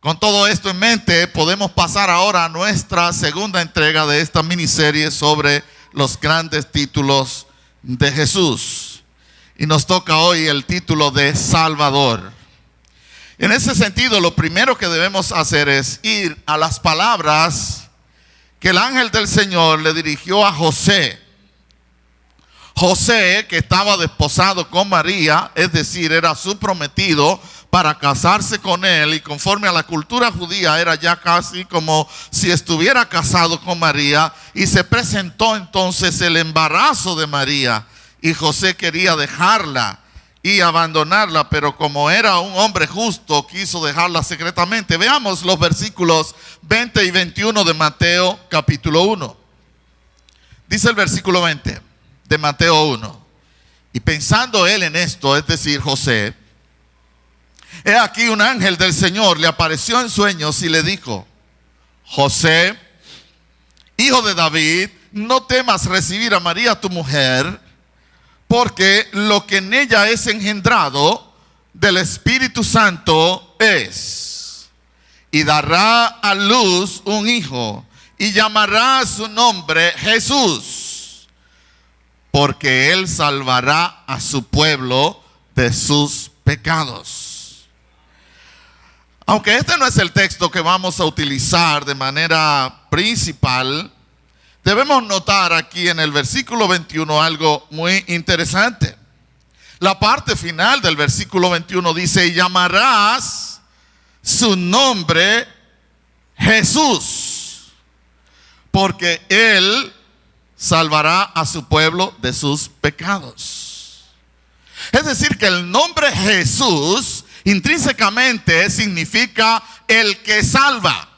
Con todo esto en mente, podemos pasar ahora a nuestra segunda entrega de esta miniserie sobre los grandes títulos de Jesús. Y nos toca hoy el título de Salvador. En ese sentido, lo primero que debemos hacer es ir a las palabras que el ángel del Señor le dirigió a José. José, que estaba desposado con María, es decir, era su prometido para casarse con él, y conforme a la cultura judía era ya casi como si estuviera casado con María, y se presentó entonces el embarazo de María, y José quería dejarla y abandonarla, pero como era un hombre justo, quiso dejarla secretamente. Veamos los versículos 20 y 21 de Mateo capítulo 1. Dice el versículo 20 de Mateo 1: y pensando él en esto, es decir, José, he aquí un ángel del Señor le apareció en sueños y le dijo: José, hijo de David, no temas recibir a María tu mujer, porque lo que en ella es engendrado del Espíritu Santo es, y dará a luz un hijo, y llamará su nombre Jesús, porque él salvará a su pueblo de sus pecados. Aunque este no es el texto que vamos a utilizar de manera principal, debemos notar aquí en el versículo 21 algo muy interesante. La parte final del versículo 21 dice: y llamarás su nombre Jesús, porque él salvará a su pueblo de sus pecados. Es decir, que el nombre Jesús intrínsecamente significa el que salva,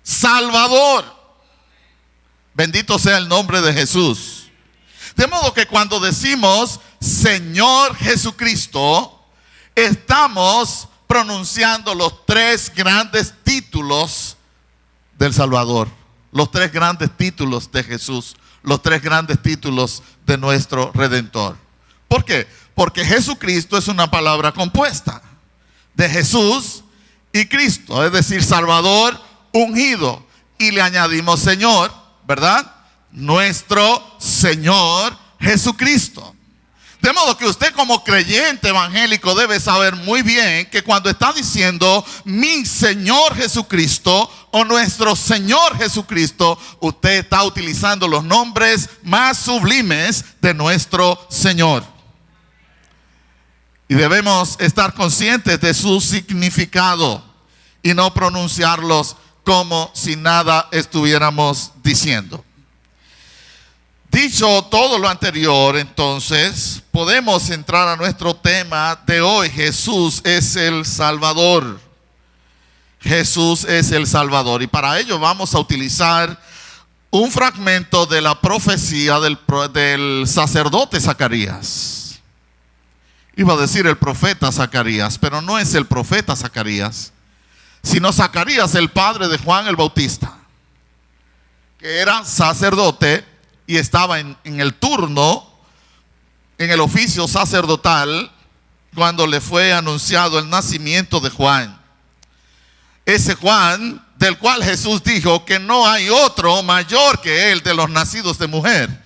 Salvador. Bendito sea el nombre de Jesús. De modo que cuando decimos Señor Jesucristo, estamos pronunciando los tres grandes títulos del Salvador, los tres grandes títulos de Jesús, los tres grandes títulos de nuestro Redentor. ¿Por qué? Porque Jesucristo es una palabra compuesta de Jesús y Cristo, es decir, Salvador, ungido, y le añadimos Señor, ¿verdad? Nuestro Señor Jesucristo. De modo que usted, como creyente evangélico, debe saber muy bien que cuando está diciendo mi Señor Jesucristo o nuestro Señor Jesucristo, usted está utilizando los nombres más sublimes de nuestro Señor. Y debemos estar conscientes de su significado y no pronunciarlos como si nada estuviéramos diciendo. Dicho todo lo anterior, entonces, podemos entrar a nuestro tema de hoy. Jesús es el Salvador. Jesús es el Salvador. Y para ello vamos a utilizar un fragmento de la profecía del sacerdote Zacarías. Iba a decir el profeta Zacarías, pero no es el profeta Zacarías, sino Zacarías, el padre de Juan el Bautista, que era sacerdote y estaba en el turno, en el oficio sacerdotal, cuando le fue anunciado el nacimiento de Juan. Ese Juan, del cual Jesús dijo que no hay otro mayor que él de los nacidos de mujer.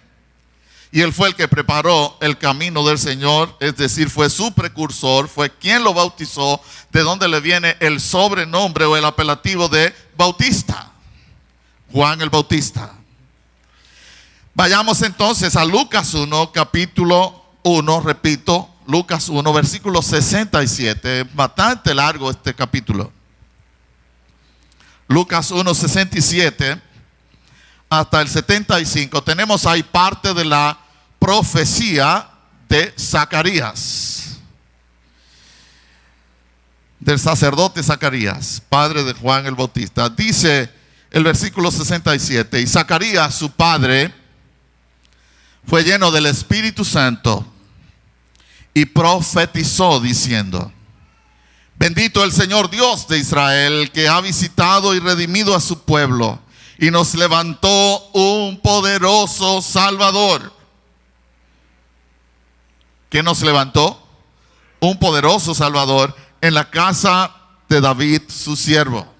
Y él fue el que preparó el camino del Señor, es decir, fue su precursor, fue quien lo bautizó, de donde le viene el sobrenombre o el apelativo de Bautista, Juan el Bautista. Vayamos entonces a Lucas 1, capítulo 1, repito, Lucas 1, versículo 67, es bastante largo este capítulo. Lucas 1, 67 hasta el 75, tenemos ahí parte de la profecía de Zacarías, del sacerdote Zacarías, padre de Juan el Bautista. Dice el versículo 67, y Zacarías, su padre, fue lleno del Espíritu Santo y profetizó diciendo: bendito el Señor Dios de Israel, que ha visitado y redimido a su pueblo, y nos levantó un poderoso Salvador. ¿Qué nos levantó? Un poderoso Salvador en la casa de David, su siervo.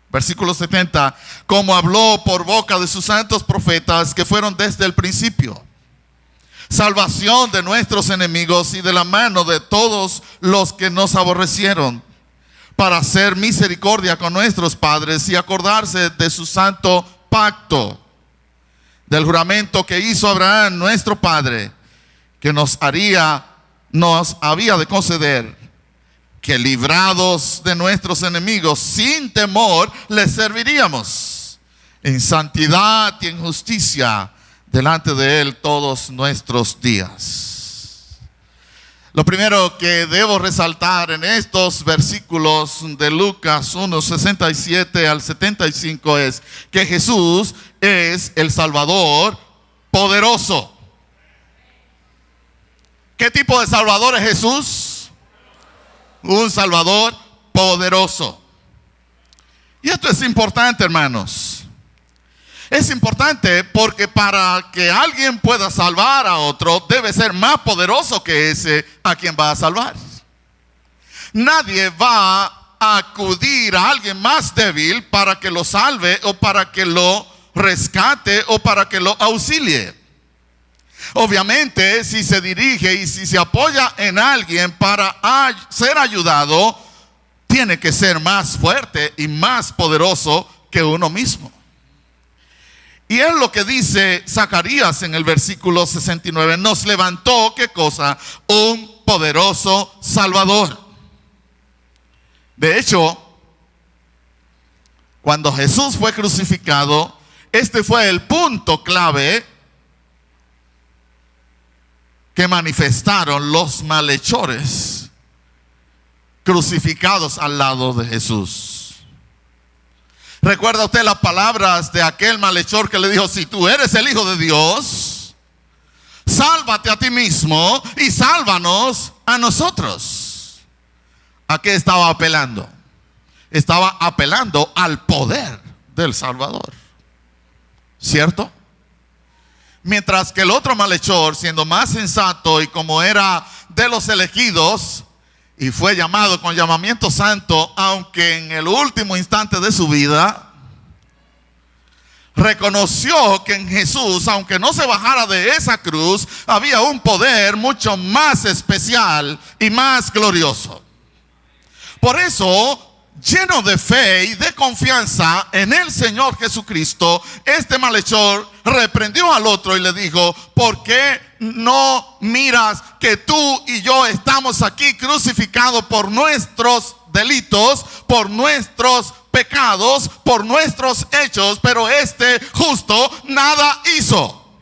Versículo 70, como habló por boca de sus santos profetas que fueron desde el principio. Salvación de nuestros enemigos y de la mano de todos los que nos aborrecieron, para hacer misericordia con nuestros padres y acordarse de su santo pacto, del juramento que hizo Abraham nuestro padre, que nos había de conceder, que librados de nuestros enemigos sin temor les serviríamos en santidad y en justicia delante de él todos nuestros días. Lo primero que debo resaltar en estos versículos de Lucas 1, 67 al 75 es que Jesús es el Salvador poderoso. ¿Qué tipo de Salvador es Jesús? Un Salvador poderoso. Y esto es importante, hermanos. Es importante porque para que alguien pueda salvar a otro, debe ser más poderoso que ese a quien va a salvar. Nadie va a acudir a alguien más débil para que lo salve o para que lo rescate o para que lo auxilie. Obviamente, si se dirige y si se apoya en alguien para ser ayudado, tiene que ser más fuerte y más poderoso que uno mismo. Y es lo que dice Zacarías en el versículo 69. Nos levantó, ¿qué cosa? Un poderoso Salvador. De hecho, cuando Jesús fue crucificado, este fue el punto clave que manifestaron los malhechores crucificados al lado de Jesús. ¿Recuerda usted las palabras de aquel malhechor que le dijo: si tú eres el Hijo de Dios, sálvate a ti mismo y sálvanos a nosotros? ¿A qué estaba apelando? Estaba apelando al poder del Salvador, ¿cierto? Mientras que el otro malhechor, siendo más sensato y como era de los elegidos, y fue llamado con llamamiento santo, aunque en el último instante de su vida reconoció que en Jesús, aunque no se bajara de esa cruz, había un poder mucho más especial y más glorioso. Por eso, lleno de fe y de confianza en el Señor Jesucristo, este malhechor reprendió al otro y le dijo: ¿por qué no miras que tú y yo estamos aquí crucificados por nuestros delitos, por nuestros pecados, por nuestros hechos, pero este justo nada hizo?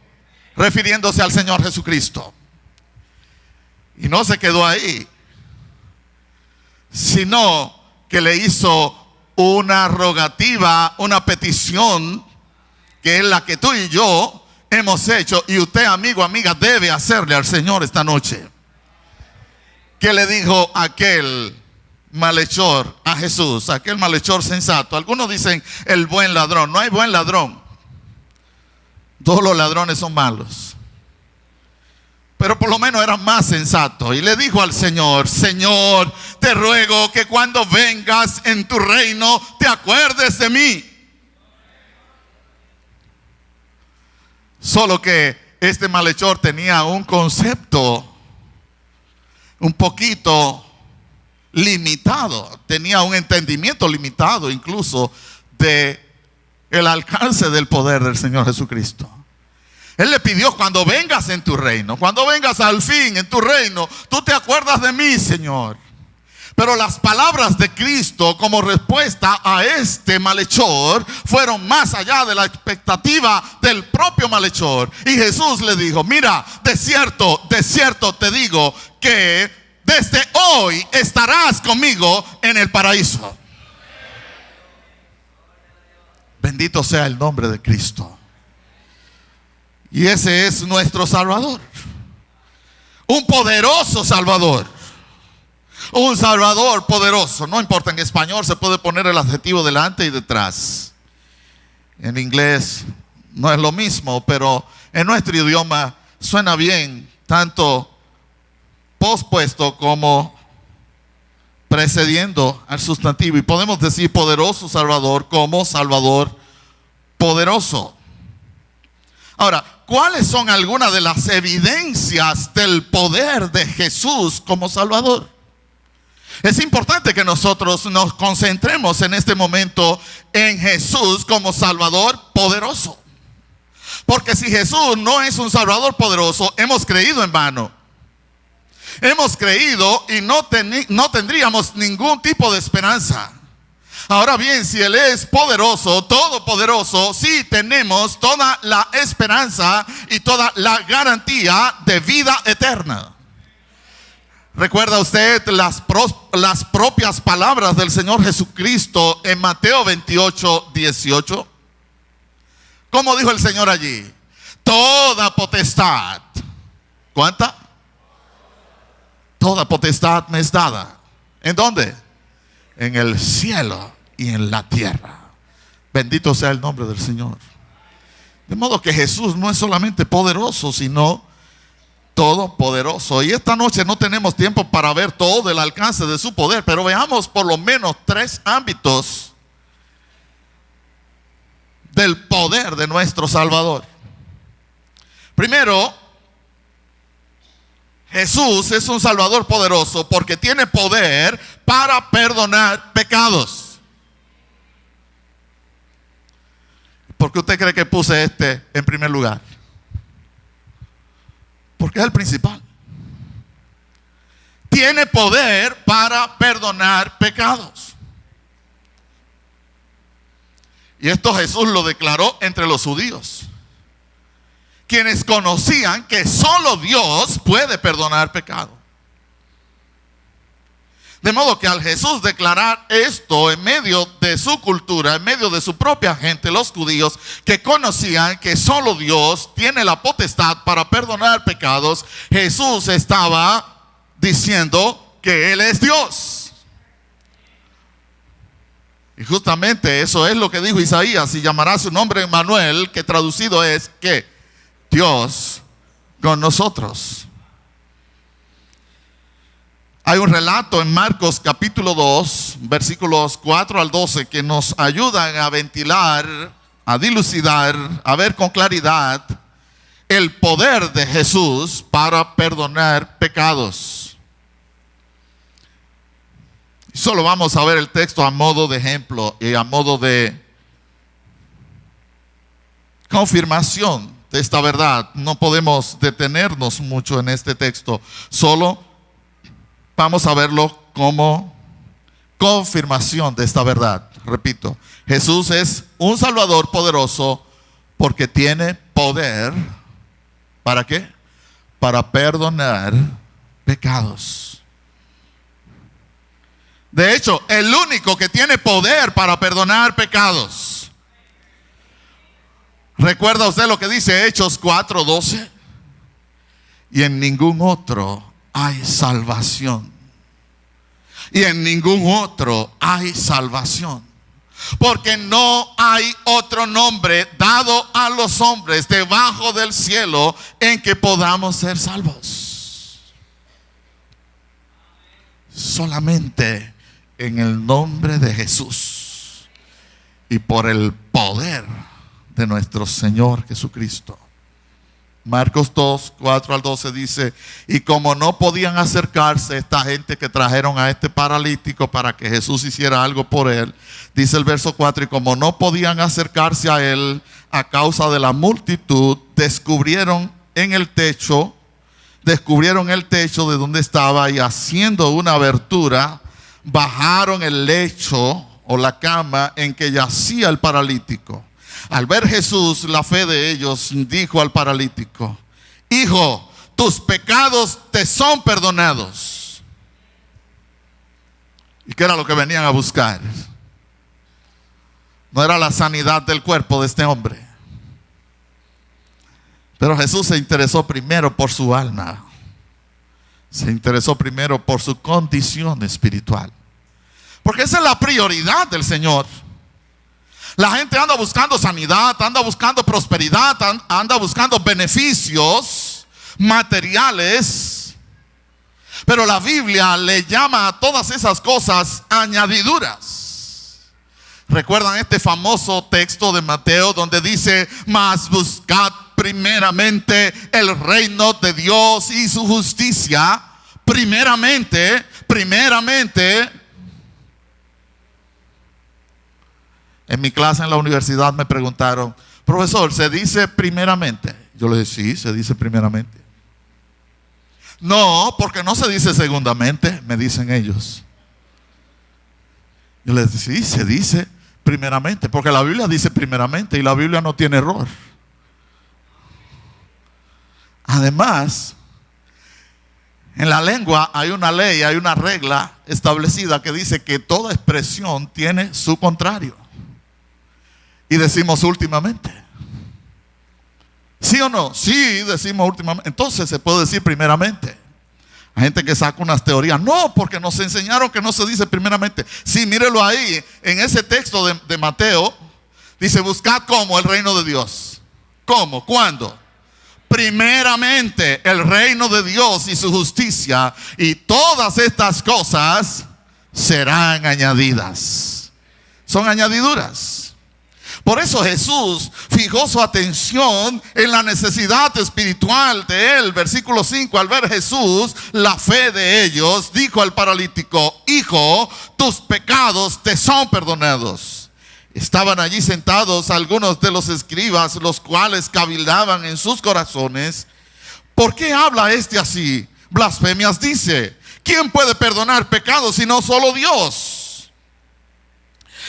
Refiriéndose al Señor Jesucristo. Y no se quedó ahí, sino que le hizo una rogativa, una petición, que es la que tú y yo hemos hecho, y usted, amigo, amiga, debe hacerle al Señor esta noche. ¿Qué le dijo aquel malhechor a Jesús? Aquel malhechor sensato. Algunos dicen el buen ladrón. No hay buen ladrón. Todos los ladrones son malos. Pero por lo menos era más sensato. Y le dijo al Señor: Señor, te ruego que cuando vengas en tu reino te acuerdes de mí. Solo que este malhechor tenía un concepto un poquito limitado. Tenía un entendimiento limitado incluso de el alcance del poder del Señor Jesucristo. Él le pidió: cuando vengas en tu reino, cuando vengas al fin en tu reino, tú te acuerdas de mí, Señor. Pero las palabras de Cristo como respuesta a este malhechor fueron más allá de la expectativa del propio malhechor. Y Jesús le dijo: mira, de cierto te digo que desde hoy estarás conmigo en el paraíso. Bendito sea el nombre de Cristo. Y ese es nuestro Salvador. Un poderoso Salvador. Un Salvador poderoso. No importa, en español se puede poner el adjetivo delante y detrás. En inglés no es lo mismo, pero en nuestro idioma suena bien, tanto pospuesto como precediendo al sustantivo. Y podemos decir poderoso Salvador como Salvador poderoso. Ahora, ¿cuáles son algunas de las evidencias del poder de Jesús como Salvador? Es importante que nosotros nos concentremos en este momento en Jesús como Salvador poderoso. Porque si Jesús no es un Salvador poderoso, hemos creído en vano. Hemos creído y no tendríamos ningún tipo de esperanza. Ahora bien, si Él es poderoso, todopoderoso, sí tenemos toda la esperanza y toda la garantía de vida eterna. ¿Recuerda usted las propias palabras del Señor Jesucristo en Mateo 28, 18? ¿Cómo dijo el Señor allí? Toda potestad. ¿Cuánta? Toda potestad me es dada. ¿En dónde? En el cielo y en la tierra. Bendito sea el nombre del Señor. De modo que Jesús no es solamente poderoso, sino todopoderoso. Y esta noche no tenemos tiempo para ver todo el alcance de su poder, pero veamos por lo menos 3 ámbitos del poder de nuestro Salvador. Primero, Jesús es un Salvador poderoso porque tiene poder para perdonar pecados. ¿Por qué usted cree que puse este en primer lugar? Porque es el principal. Tiene poder para perdonar pecados. Y esto Jesús lo declaró entre los judíos, quienes conocían que solo Dios puede perdonar pecado. De modo que al Jesús declarar esto en medio de su cultura, en medio de su propia gente, los judíos, que conocían que solo Dios tiene la potestad para perdonar pecados, Jesús estaba diciendo que Él es Dios. Y justamente eso es lo que dijo Isaías: y llamará su nombre Emmanuel, que traducido es que Dios con nosotros. Hay un relato en Marcos capítulo 2, versículos 4 al 12, que nos ayudan a ventilar, a dilucidar, a ver con claridad el poder de Jesús para perdonar pecados. Solo vamos a ver el texto a modo de ejemplo y a modo de confirmación de esta verdad. No podemos detenernos mucho en este texto, solo vamos a verlo como confirmación de esta verdad. Repito, Jesús es un Salvador poderoso porque tiene poder. ¿Para qué? Para perdonar pecados. De hecho, el único que tiene poder para perdonar pecados. ¿Recuerda usted lo que dice Hechos 4:12? Y en ningún otro hay salvación. Y en ningún otro hay salvación. Porque no hay otro nombre dado a los hombres debajo del cielo en que podamos ser salvos. Solamente en el nombre de Jesús y por el poder de nuestro Señor Jesucristo. Marcos 2, 4 al 12 dice: y como no podían acercarse esta gente que trajeron a este paralítico para que Jesús hiciera algo por él, dice el verso 4, y como no podían acercarse a él a causa de la multitud, descubrieron el techo de donde estaba, y haciendo una abertura, bajaron el lecho o la cama en que yacía el paralítico. Al ver Jesús la fe de ellos, dijo al paralítico: hijo, tus pecados te son perdonados. ¿Y qué era lo que venían a buscar? No era la sanidad del cuerpo de este hombre, pero Jesús se interesó primero por su alma. Se interesó primero por su condición espiritual, porque esa es la prioridad del Señor. La gente anda buscando sanidad, anda buscando prosperidad, anda buscando beneficios materiales. Pero la Biblia le llama a todas esas cosas añadiduras. ¿Recuerdan este famoso texto de Mateo donde dice: mas buscad primeramente el reino de Dios y su justicia? Primeramente. En mi clase en la universidad me preguntaron: profesor, ¿se dice primeramente? Yo le dije: sí, se dice primeramente. No, porque no se dice segundamente, me dicen ellos. Yo les dije: sí, se dice primeramente, porque la Biblia dice primeramente y la Biblia no tiene error. Además, en la lengua hay una ley, hay una regla establecida que dice que toda expresión tiene su contrario. Y decimos últimamente. ¿Sí o no? Sí, decimos últimamente. Entonces se puede decir primeramente. Hay gente que saca unas teorías. No, porque nos enseñaron que no se dice primeramente. Sí, mírelo ahí, en ese texto de Mateo. Dice: buscad ¿cómo? El reino de Dios. ¿Cómo? ¿Cuándo? Primeramente el reino de Dios y su justicia, y todas estas cosas serán añadidas. Son añadiduras. Por eso Jesús fijó su atención en la necesidad espiritual de él. Versículo 5, al ver Jesús la fe de ellos, dijo al paralítico: hijo, tus pecados te son perdonados. Estaban allí sentados algunos de los escribas, los cuales cavilaban en sus corazones: ¿por qué habla este así? Blasfemias dice. ¿Quién puede perdonar pecados sino solo Dios?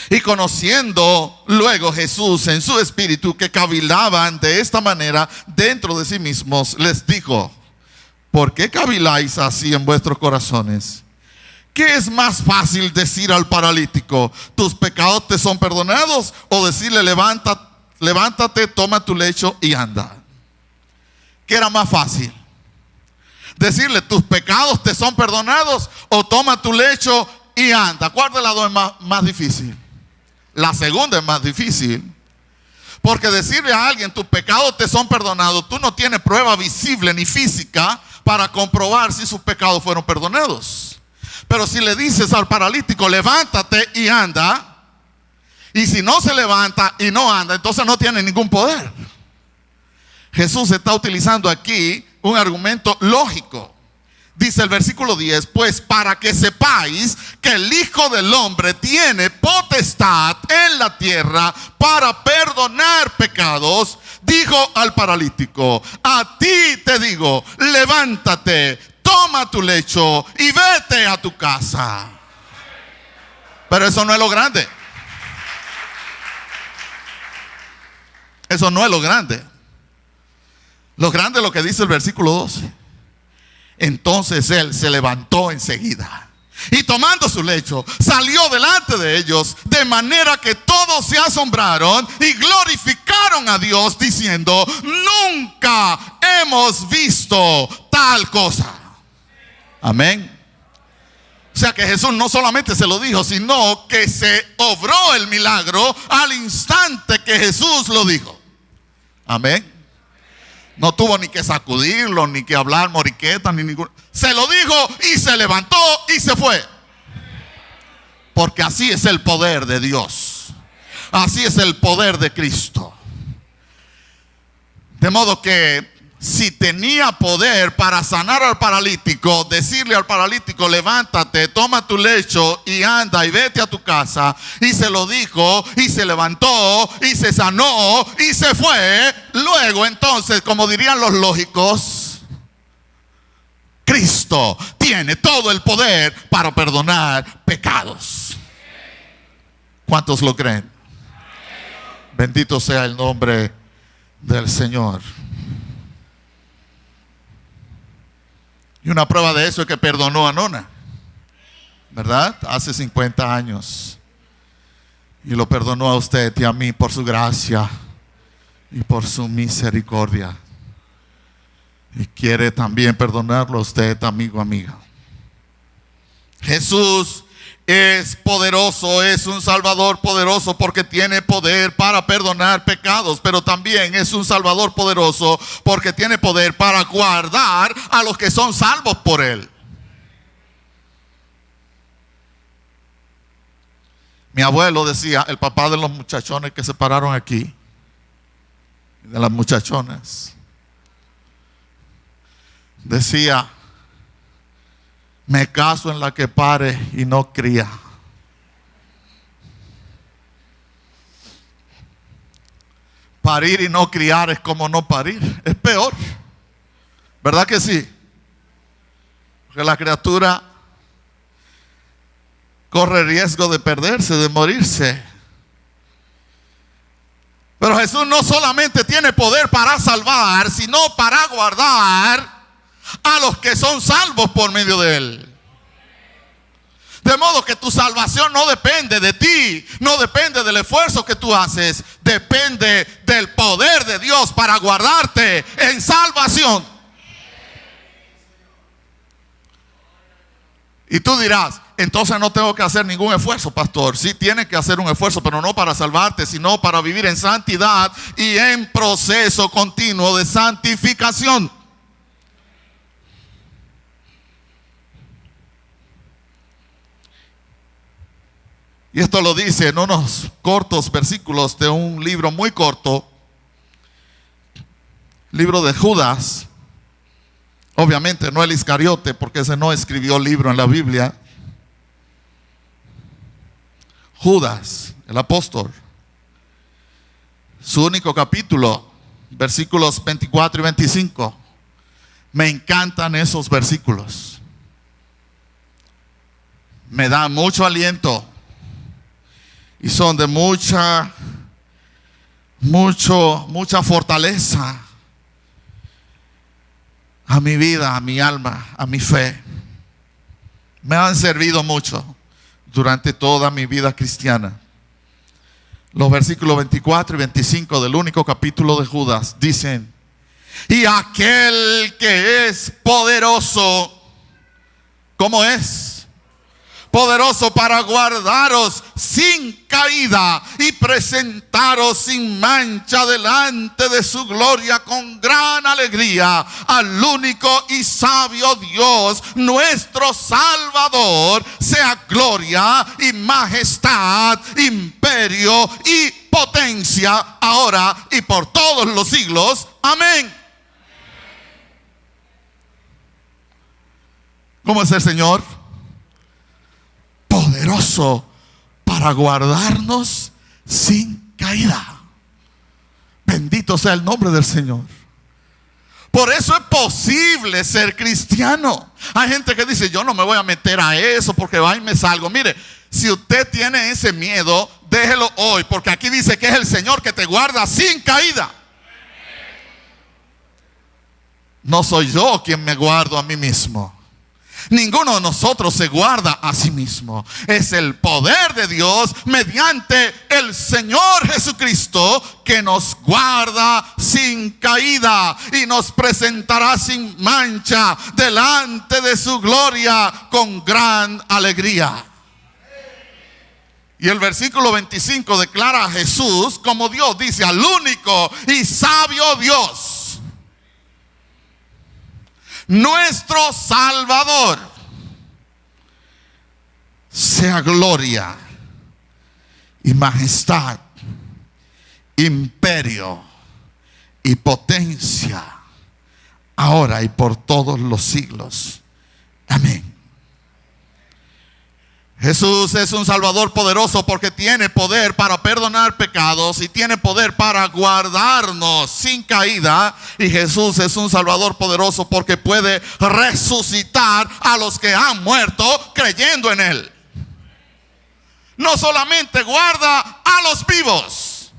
Y conociendo luego Jesús en su espíritu que cavilaban de esta manera dentro de sí mismos, les dijo: ¿por qué caviláis así en vuestros corazones? ¿Qué es más fácil decir al paralítico: tus pecados te son perdonados? O decirle: levántate, toma tu lecho y anda. ¿Qué era más fácil? Decirle: tus pecados te son perdonados, o toma tu lecho y anda. ¿Cuál de las dos es más difícil? La segunda es más difícil. Porque decirle a alguien: tus pecados te son perdonados, tú no tienes prueba visible ni física para comprobar si sus pecados fueron perdonados. Pero si le dices al paralítico: levántate y anda, y si no se levanta y no anda, entonces no tiene ningún poder. Jesús está utilizando aquí un argumento lógico. Dice el versículo 10: pues para que sepáis que el Hijo del Hombre tiene potestad en la tierra para perdonar pecados, dijo al paralítico: a ti te digo, levántate, toma tu lecho y vete a tu casa. Pero eso no es lo grande. Eso no es lo grande. Lo grande es lo que dice el versículo 12. Entonces él se levantó enseguida y tomando su lecho salió delante de ellos, de manera que todos se asombraron y glorificaron a Dios diciendo: nunca hemos visto tal cosa. Amén. O sea que Jesús no solamente se lo dijo, sino que se obró el milagro al instante que Jesús lo dijo. Amén. No tuvo ni que sacudirlo, ni que hablar moriqueta, ni ningún. Se lo dijo y se levantó y se fue. Porque así es el poder de Dios. Así es el poder de Cristo. De modo que si tenía poder para sanar al paralítico, decirle al paralítico: levántate, toma tu lecho y anda y vete a tu casa, y se lo dijo y se levantó y se sanó y se fue. Luego entonces, como dirían los lógicos, Cristo tiene todo el poder para perdonar pecados. ¿Cuántos lo creen? Bendito sea el nombre del Señor. Y una prueba de eso es que perdonó a Nona, ¿verdad? Hace 50 años. Y lo perdonó a usted y a mí por su gracia y por su misericordia. Y quiere también perdonarlo a usted, amigo, amiga. Jesús es poderoso, es un Salvador poderoso porque tiene poder para perdonar pecados, pero también es un Salvador poderoso porque tiene poder para guardar a los que son salvos por Él. Mi abuelo decía, el papá de los muchachones que se pararon aquí, de las muchachonas, decía, me caso en la que pare y no cría. Parir y no criar es como no parir, es peor. ¿Verdad que sí? Porque la criatura corre riesgo de perderse, de morirse. Pero Jesús no solamente tiene poder para salvar, sino para guardar a los que son salvos por medio de Él. De modo que tu salvación no depende de ti, no depende del esfuerzo que tú haces, depende del poder de Dios para guardarte en salvación. Y tú dirás, entonces no tengo que hacer ningún esfuerzo, pastor. Sí tienes que hacer un esfuerzo, pero no para salvarte, sino para vivir en santidad y en proceso continuo de santificación. Y esto lo dice en unos cortos versículos de un libro muy corto, libro de Judas. Obviamente no el Iscariote, porque ese no escribió libro en la Biblia. Judas, el apóstol. Su único capítulo, versículos 24 y 25. Me encantan esos versículos. Me dan mucho aliento. Y son de mucha fortaleza a mi vida, a mi alma, a mi fe. Me han servido mucho durante toda mi vida cristiana. Los versículos 24 y 25 del único capítulo de Judas dicen: y aquel que es poderoso, ¿cómo es? Poderoso para guardaros sin caída y presentaros sin mancha delante de su gloria con gran alegría al único y sabio Dios, nuestro Salvador, sea gloria y majestad, imperio y potencia, ahora y por todos los siglos. Amén. ¿Cómo es el Señor? Poderoso para guardarnos sin caída. Bendito sea el nombre del Señor. Por eso es posible ser cristiano. Hay gente que dice, yo no me voy a meter a eso porque va y me salgo. Mire, si usted tiene ese miedo, déjelo hoy, porque aquí dice que es el Señor que te guarda sin caída. No soy yo quien me guardo a mí mismo. Ninguno de nosotros se guarda a sí mismo. Es el poder de Dios mediante el Señor Jesucristo que nos guarda sin caída y nos presentará sin mancha delante de su gloria con gran alegría. Y el versículo 25 declara a Jesús como Dios, dice, al único y sabio Dios, nuestro Salvador, sea gloria y majestad, imperio y potencia, ahora y por todos los siglos. Amén. Jesús es un Salvador poderoso porque tiene poder para perdonar pecados y tiene poder para guardarnos sin caída. Y Jesús es un Salvador poderoso porque puede resucitar a los que han muerto creyendo en Él. No solamente guarda a los vivos,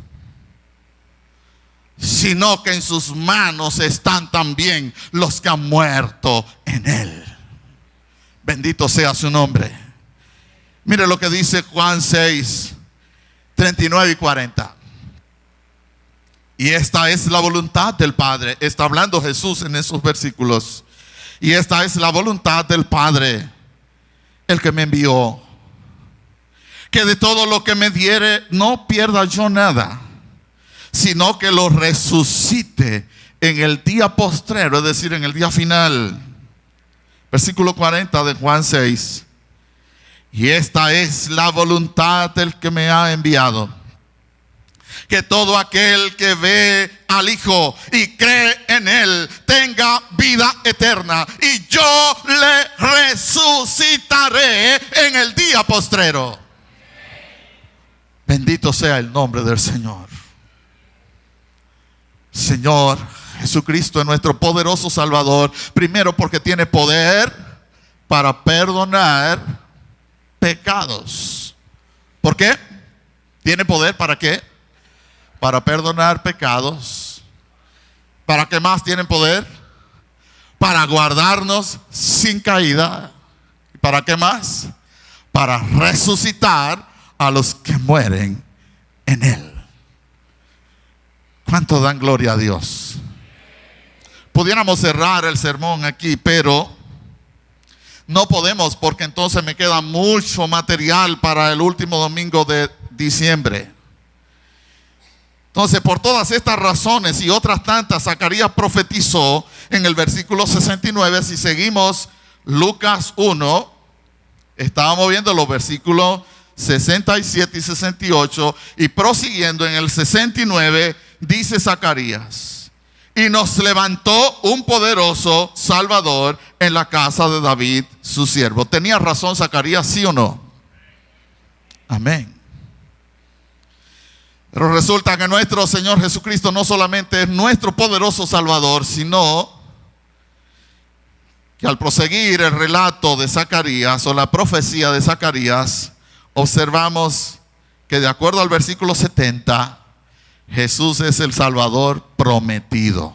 sino que en sus manos están también los que han muerto en Él. Bendito sea su nombre. Mire lo que dice Juan 6, 39 y 40. Y esta es la voluntad del Padre. Está hablando Jesús en esos versículos. Y esta es la voluntad del Padre, el que me envió, que de todo lo que me diere no pierda yo nada, sino que lo resucite en el día postrero, es decir, en el día final. Versículo 40 de Juan 6. Y esta es la voluntad del que me ha enviado, que todo aquel que ve al Hijo y cree en Él tenga vida eterna, y yo le resucitaré en el día postrero. Bendito sea el nombre del Señor. Señor Jesucristo es nuestro poderoso Salvador. Primero, porque tiene poder para perdonar pecados. ¿Por qué? ¿Tiene poder para qué? Para perdonar pecados. ¿Para qué más tienen poder? Para guardarnos sin caída. ¿Para qué más? Para resucitar a los que mueren en Él. ¿Cuánto dan gloria a Dios? Pudiéramos cerrar el sermón aquí, pero no podemos, porque entonces me queda mucho material para el último domingo de diciembre. Entonces, por todas estas razones y otras tantas, Zacarías profetizó en el versículo 69. Si seguimos Lucas 1, estábamos viendo los versículos 67 y 68, y prosiguiendo en el 69, dice Zacarías: y nos levantó un poderoso Salvador en la casa de David, su siervo. ¿Tenía razón Zacarías, sí o no? Amén. Pero resulta que nuestro Señor Jesucristo no solamente es nuestro poderoso Salvador, sino que al proseguir el relato de Zacarías, o la profecía de Zacarías, observamos que de acuerdo al versículo 70, Jesús es el Salvador prometido.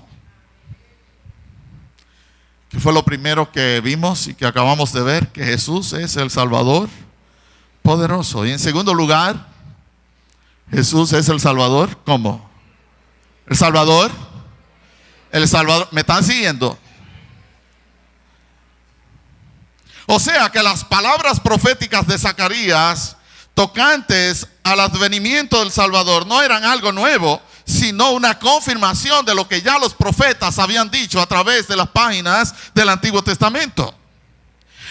¿Qué fue lo primero que vimos y que acabamos de ver? Que Jesús es el Salvador poderoso. Y en segundo lugar, Jesús es el Salvador, ¿cómo? El Salvador, ¿me están siguiendo? O sea que las palabras proféticas de Zacarías tocantes al advenimiento del Salvador no eran algo nuevo, sino una confirmación de lo que ya los profetas habían dicho a través de las páginas del Antiguo Testamento.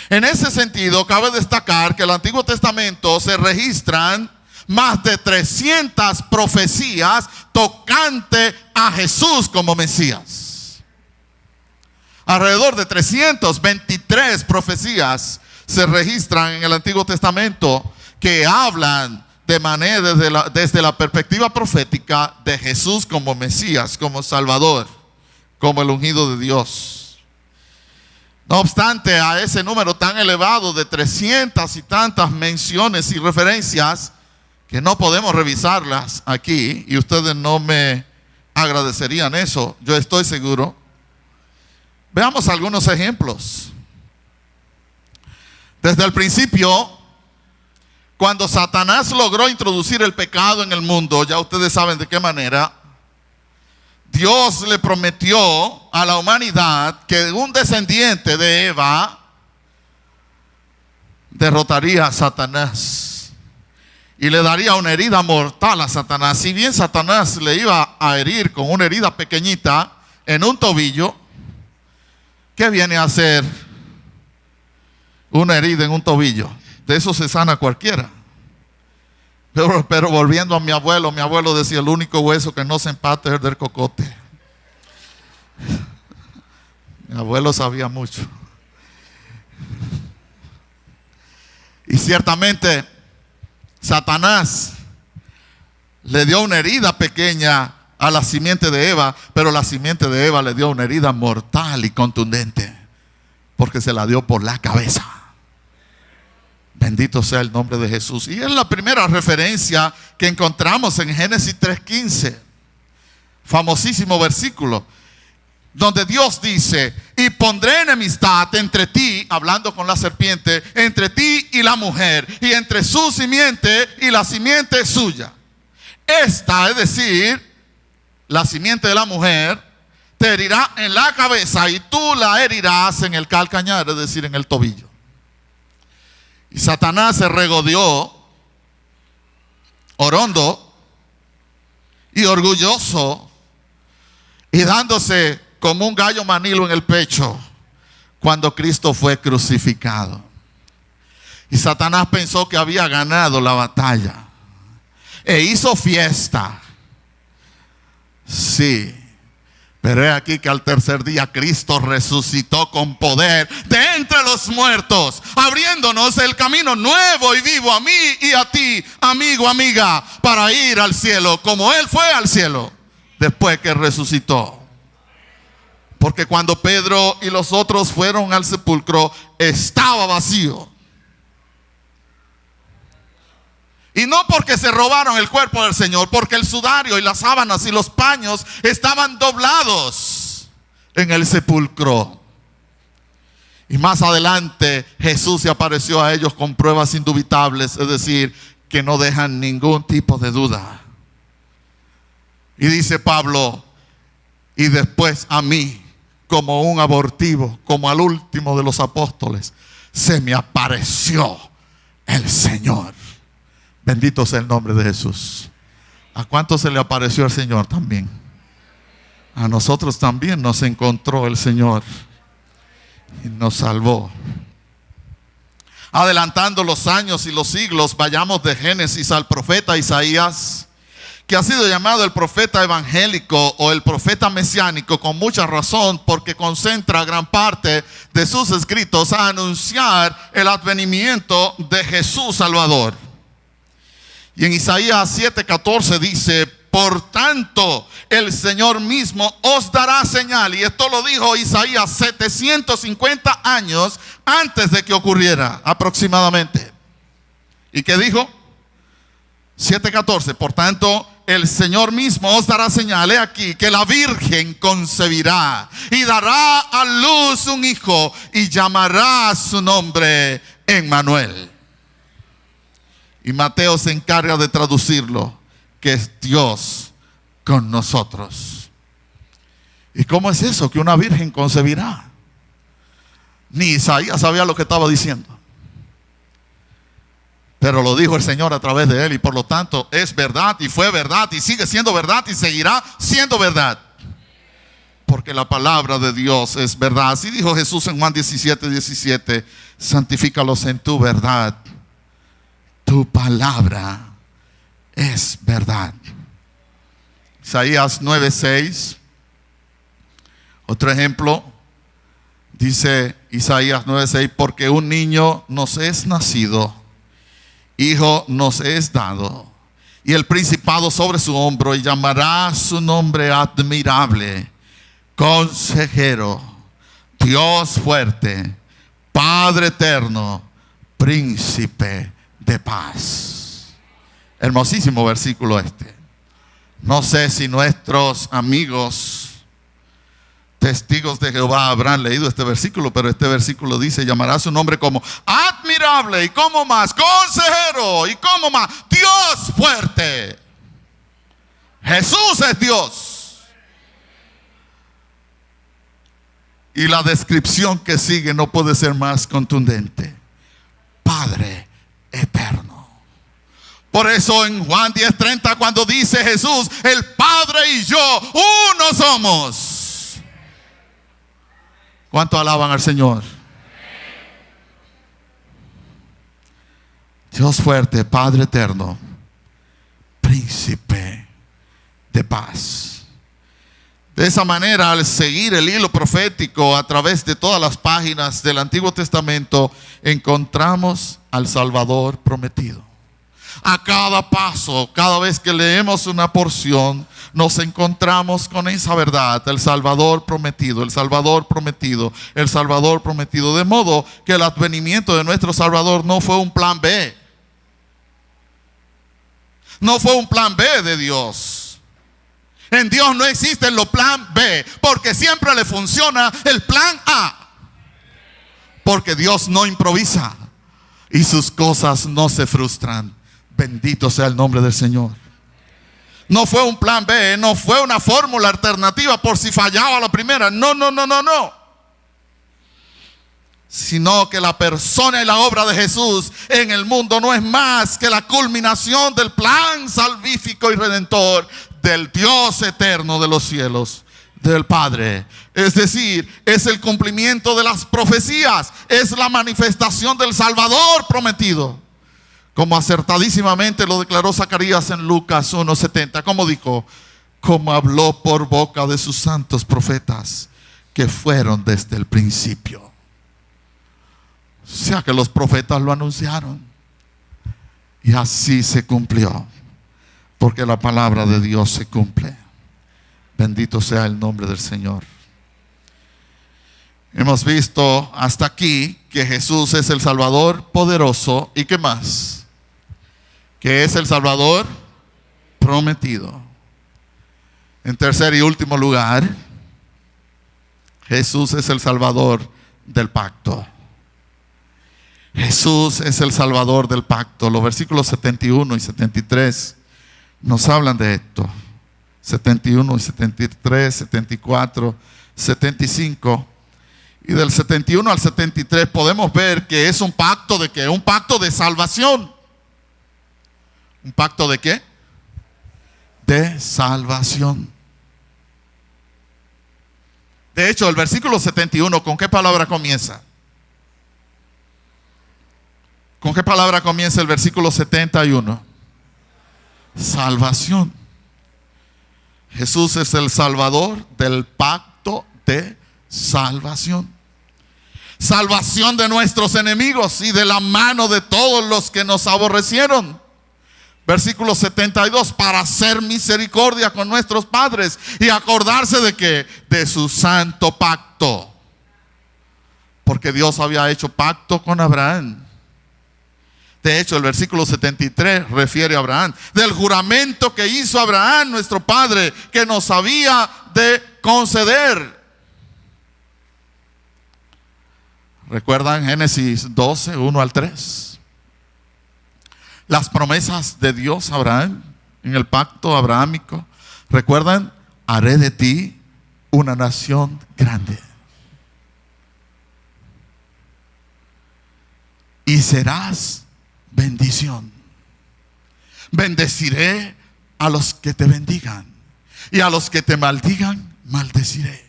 En ese sentido, cabe destacar que en el Antiguo Testamento se registran más de 300 profecías tocante a Jesús como Mesías. Alrededor de 323 profecías se registran en el Antiguo Testamento que hablan de manera desde la perspectiva profética de Jesús como Mesías, como Salvador, como el ungido de Dios. No obstante, a ese número tan elevado de 300 y tantas menciones y referencias, que no podemos revisarlas aquí, y ustedes no me agradecerían eso, yo estoy seguro. Veamos algunos ejemplos. Desde el principio, cuando Satanás logró introducir el pecado en el mundo, ya ustedes saben de qué manera, Dios le prometió a la humanidad que un descendiente de Eva derrotaría a Satanás y le daría una herida mortal a Satanás. Si bien Satanás le iba a herir con una herida pequeñita en un tobillo, ¿qué viene a hacer una herida en un tobillo? De eso se sana cualquiera. Pero volviendo a mi abuelo decía: el único hueso que no se empata es el del cocote. Mi abuelo sabía mucho. Y ciertamente Satanás le dio una herida pequeña a la simiente de Eva, pero la simiente de Eva le dio una herida mortal y contundente, porque se la dio por la cabeza. Bendito sea el nombre de Jesús. Y es la primera referencia que encontramos en Génesis 3:15, famosísimo versículo, donde Dios dice: y pondré enemistad entre ti, hablando con la serpiente, entre ti y la mujer, y entre su simiente y la simiente suya. Esta, es decir, la simiente de la mujer, te herirá en la cabeza y tú la herirás en el calcañar, es decir, en el tobillo. Y Satanás se regodeó, orondo y orgulloso, y dándose como un gallo manilo en el pecho cuando Cristo fue crucificado. Y Satanás pensó que había ganado la batalla e hizo fiesta. Sí, pero es aquí que al tercer día Cristo resucitó con poder de entre los muertos, abriéndonos el camino nuevo y vivo a mí y a ti, amigo, amiga, para ir al cielo, como Él fue al cielo después que resucitó. Porque cuando Pedro y los otros fueron al sepulcro, estaba vacío. Y no porque se robaron el cuerpo del Señor, porque el sudario y las sábanas y los paños estaban doblados en el sepulcro. Y más adelante Jesús se apareció a ellos con pruebas indubitables, es decir, que no dejan ningún tipo de duda. Y dice Pablo, y después a mí, como un abortivo, como al último de los apóstoles, se me apareció el Señor. Bendito sea el nombre de Jesús. ¿A cuántos se le apareció el Señor también? A nosotros también nos encontró el Señor y nos salvó. Adelantando los años y los siglos, vayamos de Génesis al profeta Isaías, que ha sido llamado el profeta evangélico o el profeta mesiánico con mucha razón, porque concentra gran parte de sus escritos a anunciar el advenimiento de Jesús Salvador. Y en Isaías 7:14 dice, por tanto el Señor mismo os dará señal. Y esto lo dijo Isaías 750 años antes de que ocurriera aproximadamente. ¿Y qué dijo? 7:14, por tanto el Señor mismo os dará señal. He aquí que la Virgen concebirá y dará a luz un hijo y llamará su nombre Emmanuel. Y Mateo se encarga de traducirlo, que es Dios con nosotros. ¿Y cómo es eso? Que una virgen concebirá. Ni Isaías sabía lo que estaba diciendo, pero lo dijo el Señor a través de él, y por lo tanto es verdad, y fue verdad, y sigue siendo verdad, y seguirá siendo verdad, porque la palabra de Dios es verdad. Así dijo Jesús en Juan 17:17, santifícalos en tu verdad, tu palabra es verdad. Isaías 9:6, otro ejemplo, dice Isaías 9:6, porque un niño nos es nacido, hijo nos es dado, y el principado sobre su hombro, y llamará su nombre admirable, consejero, Dios fuerte, Padre eterno, príncipe de paz. Hermosísimo versículo este. No sé si nuestros amigos testigos de Jehová habrán leído este versículo, pero este versículo dice, llamará su nombre como admirable, y como más, consejero, y como más, Dios fuerte. Jesús es Dios. Y la descripción que sigue no puede ser más contundente. Padre eterno. Por eso en Juan 10:30, cuando dice Jesús, el Padre y yo uno somos. ¿Cuánto alaban al Señor? Dios fuerte, Padre eterno, príncipe de paz. De esa manera, al seguir el hilo profético a través de todas las páginas del Antiguo Testamento, encontramos al Salvador prometido. A cada paso, cada vez que leemos una porción, nos encontramos con esa verdad, el Salvador prometido, el Salvador prometido, el Salvador prometido. De modo que el advenimiento de nuestro Salvador no fue un plan B. No fue un plan B de Dios. En Dios no existe el plan B, porque siempre le funciona el plan A. Porque Dios no improvisa y sus cosas no se frustran. Bendito sea el nombre del Señor. No fue un plan B, no fue una fórmula alternativa por si fallaba la primera. No. Sino que la persona y la obra de Jesús en el mundo no es más que la culminación del plan salvífico y redentor del Dios eterno de los cielos, del Padre. Es decir, es el cumplimiento de las profecías, es la manifestación del Salvador prometido, como acertadísimamente lo declaró Zacarías en Lucas 1:70. Como dijo, como habló por boca de sus santos profetas que fueron desde el principio. O sea que los profetas lo anunciaron y así se cumplió, porque la palabra de Dios se cumple. Bendito sea el nombre del Señor. Hemos visto hasta aquí que Jesús es el Salvador poderoso. ¿Y qué más? Que es el Salvador prometido. En tercer y último lugar, Jesús es el Salvador del pacto. Jesús es el Salvador del pacto. Los versículos 71 y 73 nos hablan de esto. 71 y 73, 74, 75. Y del 71 al 73 podemos ver que es un pacto de ¿qué? Un pacto de salvación. ¿Un pacto de qué? De salvación. De hecho, el versículo 71, ¿con qué palabra comienza? ¿Con qué palabra comienza el versículo 71? Salvación. Jesús es el Salvador del pacto de salvación. Salvación de nuestros enemigos y de la mano de todos los que nos aborrecieron. Versículo 72, para hacer misericordia con nuestros padres y acordarse de ¿qué? De su santo pacto. Porque Dios había hecho pacto con Abraham. De hecho, el versículo 73 refiere a Abraham, del juramento que hizo Abraham, nuestro padre, que nos había de conceder. ¿Recuerdan Génesis 12, 1 al 3? Las promesas de Dios a Abraham en el pacto abrahámico. ¿Recuerdan? Haré de ti una nación grande. Y serás bendición. Bendeciré a los que te bendigan y a los que te maldigan, maldeciré.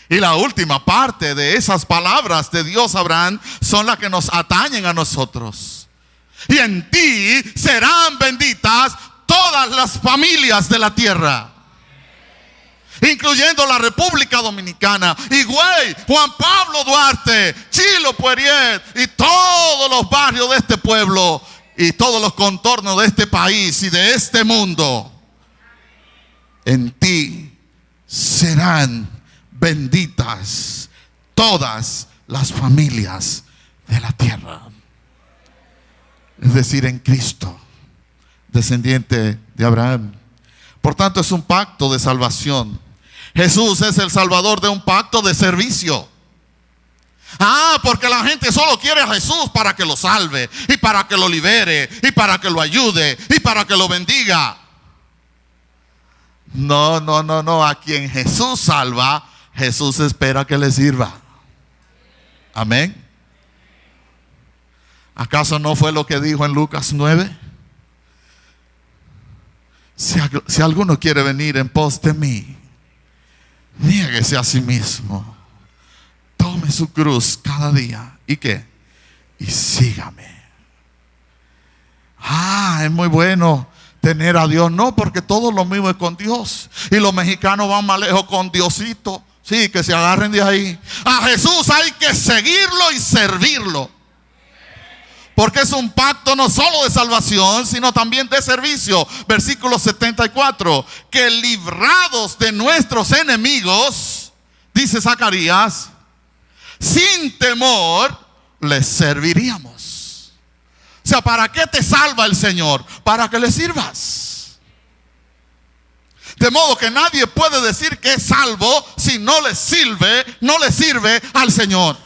Y la última parte de esas palabras de Dios a Abraham son las que nos atañen a nosotros. Y en ti serán benditas todas las familias de la tierra, incluyendo la República Dominicana, Higüey, Juan Pablo Duarte, Chilo Pueriet y todos los barrios de este pueblo y todos los contornos de este país y de este mundo. En ti serán benditas todas las familias de la tierra. Es decir, en Cristo, descendiente de Abraham. Por tanto, es un pacto de salvación. Jesús es el Salvador de un pacto de servicio. Porque la gente solo quiere a Jesús para que lo salve y para que lo libere y para que lo ayude y para que lo bendiga. No. A quien Jesús salva, Jesús espera que le sirva. Amén. ¿Acaso no fue lo que dijo en Lucas 9? Si alguno quiere venir en pos de mí, niéguese a sí mismo, tome su cruz cada día. ¿Y qué? Y sígame. Es muy bueno tener a Dios. No, porque todo lo mismo es con Dios. Y los mexicanos van más lejos con Diosito. Sí, que se agarren de ahí. A Jesús hay que seguirlo y servirlo. Porque es un pacto no solo de salvación, sino también de servicio. Versículo 74. Que librados de nuestros enemigos, dice Zacarías, sin temor les serviríamos. O sea, ¿para qué te salva el Señor? Para que le sirvas. De modo que nadie puede decir que es salvo si no le sirve al Señor.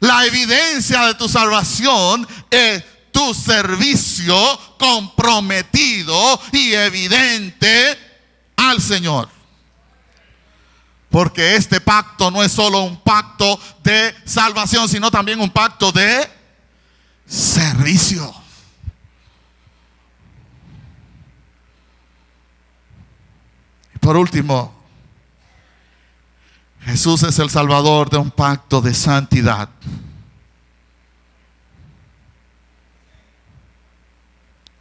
La evidencia de tu salvación es tu servicio comprometido y evidente al Señor. Porque este pacto no es solo un pacto de salvación, sino también un pacto de servicio. por último, Jesús es el Salvador de un pacto de santidad.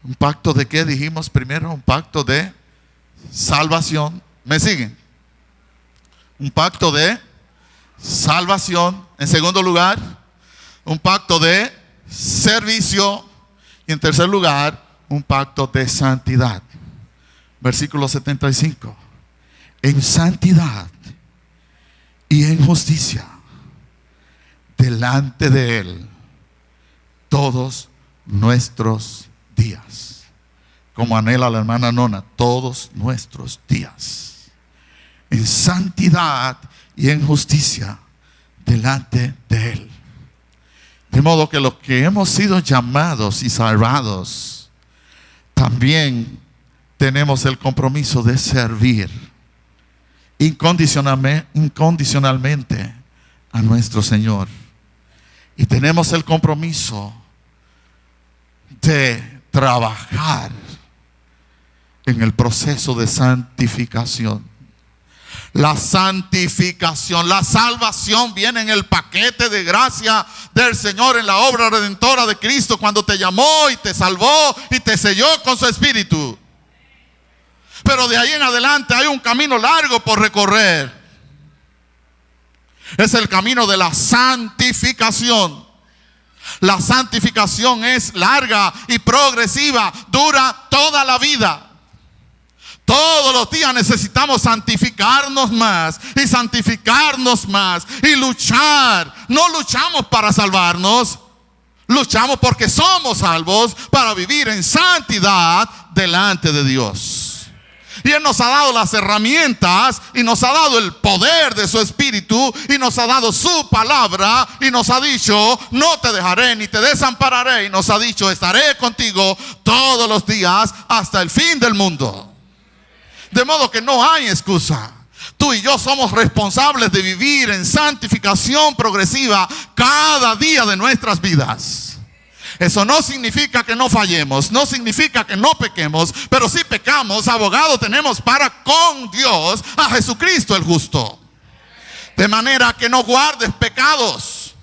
¿Un pacto de qué dijimos primero? Un pacto de salvación. ¿Me siguen? Un pacto de salvación. En segundo lugar, un pacto de servicio. Y en tercer lugar, un pacto de santidad. Versículo 75. En santidad y en justicia delante de Él todos nuestros días. Como anhela la hermana Nona, todos nuestros días. En santidad y en justicia delante de Él. De modo que los que hemos sido llamados y salvados, también tenemos el compromiso de servir incondicionalmente a nuestro Señor. Y tenemos el compromiso de trabajar en el proceso de santificación. La santificación, la salvación viene en el paquete de gracia del Señor, en la obra redentora de Cristo, cuando te llamó y te salvó y te selló con su Espíritu. Pero de ahí en adelante hay un camino largo por recorrer. Es el camino de la santificación. La santificación es larga y progresiva, dura toda la vida. Todos los días necesitamos santificarnos más y santificarnos más y luchar. No luchamos para salvarnos, luchamos porque somos salvos para vivir en santidad delante de Dios. Y Él nos ha dado las herramientas y nos ha dado el poder de su Espíritu y nos ha dado su palabra y nos ha dicho: no te dejaré ni te desampararé. Y nos ha dicho: estaré contigo todos los días hasta el fin del mundo. De modo que no hay excusa. Tú y yo somos responsables de vivir en santificación progresiva cada día de nuestras vidas. Eso no significa que no fallemos, no significa que no pequemos, pero si pecamos, abogado tenemos para con Dios a Jesucristo el justo. De manera que no guardes pecados,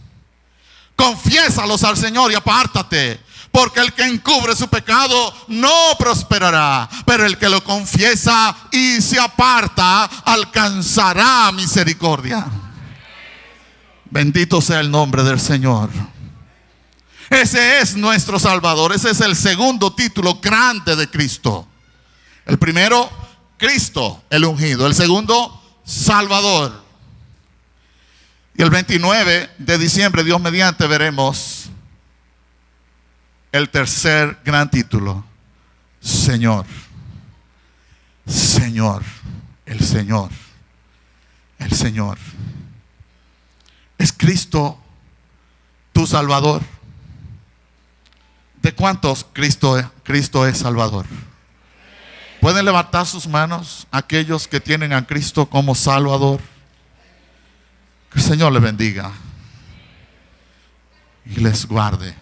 confiésalos al Señor y apártate. Porque el que encubre su pecado no prosperará, pero el que lo confiesa y se aparta alcanzará misericordia. Bendito sea el nombre del Señor. Ese es nuestro Salvador. Ese es el segundo título grande de Cristo. El primero, Cristo, el ungido. El segundo, Salvador. Y el 29 de diciembre, Dios mediante, veremos el tercer gran título: Señor. Señor. El Señor. El Señor. ¿Es Cristo tu Salvador? ¿De cuántos Cristo es Salvador? ¿Pueden levantar sus manos aquellos que tienen a Cristo como Salvador? Que el Señor les bendiga y les guarde.